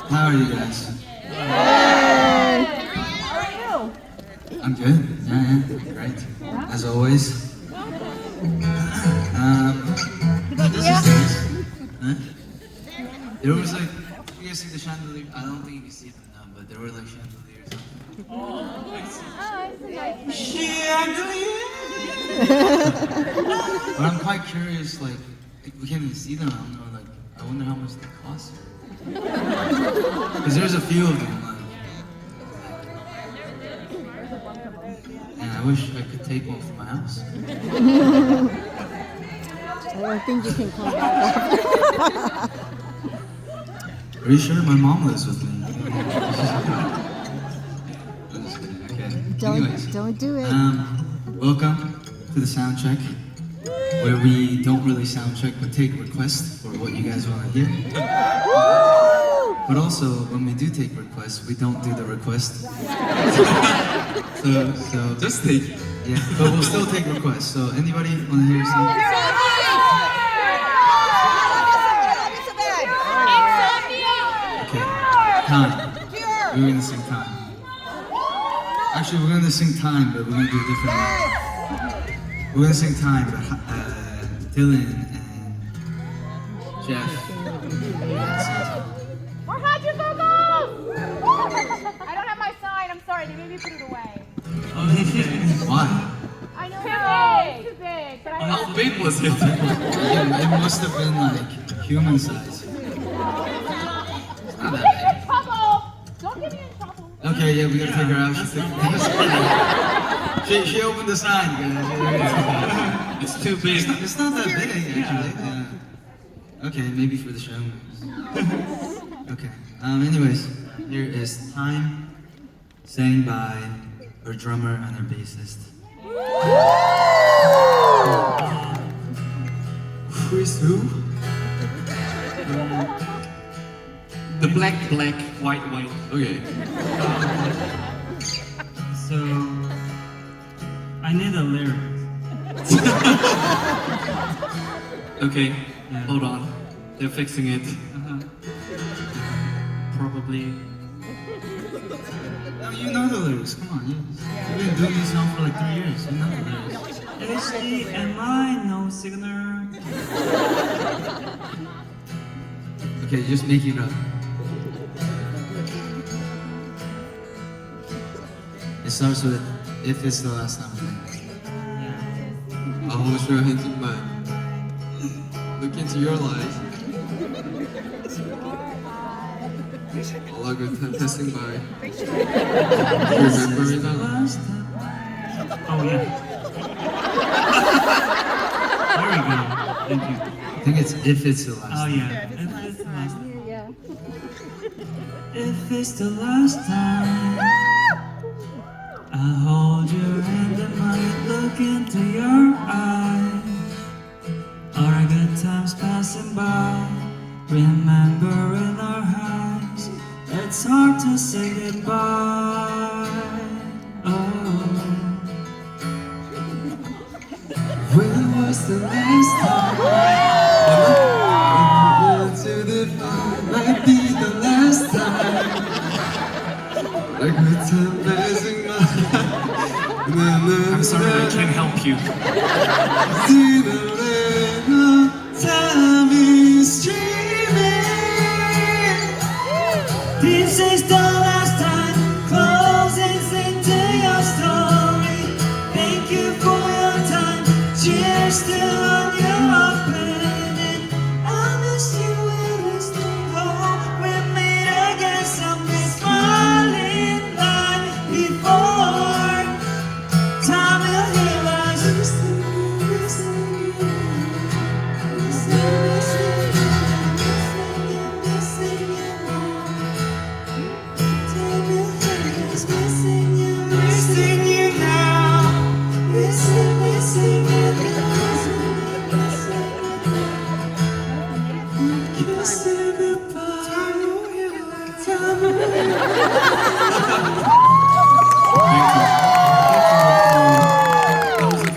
How are you guys? How are you? I'm good. Yeah, great. As always. This is nice. Huh? There was like, you guys see the chandelier? I don't think you can see them now, but there were like chandeliers. But I'm quite curious, like, we can't even see them. I don't know, like, I wonder how much they cost. Because there's a few of them, like, and I wish I could take one for my house. I don't think you can come back. Are you sure my mom lives with me? I'm just kidding. Okay. Anyways, Don't do it. Welcome to the sound check, where we don't really sound check, but take requests for what you guys want to hear. But also, when we do take requests, we don't do the request. so Just take it. yeah, but we'll still take requests. So anybody want to hear something? Okay, time. We're gonna sing time. Actually, we're gonna sing time, but we're gonna do it differently. We're gonna sing time, but Dylan and Jeff. Or how'd you vocals? I don't have my sign. I'm sorry. They made me put it away. Why? I know. Too big. But I How big was it? Yeah, it must have been like human size. It's not that big. in trouble. Don't get me in trouble. Okay, yeah, we gotta take her out. She opened the sign, guys. It's too big. It's not that big, actually. Yeah. Okay, maybe for the show. Okay. Anyways, here is Time, sang by our drummer and our bassist. Who is who? The black, white. Okay. So, I need a lyric. Okay, Yeah. hold on. They're fixing it. Probably. No, you know the lyrics. Come on, you've been doing this song for like 3 years. You know the lyrics. HDMI, no signal. Okay, just make it up. It starts with "If it's the last time." I'll hold your hands in mine. Look into your lives. All our good time passing by. Remembering our lives. Oh yeah. There we go. Thank you. I think it's "If it's the last Oh time." yeah. If it's the last time, I'll hold your hand and might look into your eyes. Our good times passing by, remembering our highs. It's hard to say goodbye. Oh, When was the last time? To define might be the last time. A good time passing by. I'm sorry, I can't help you. See the little time is streaming. This is the last time, closing into your story. Thank you for your time. Cheers to on your opinion. I miss you every single home. We meet again someday, smiling like before. Time will heal us. Missing you now. Missing you. summer.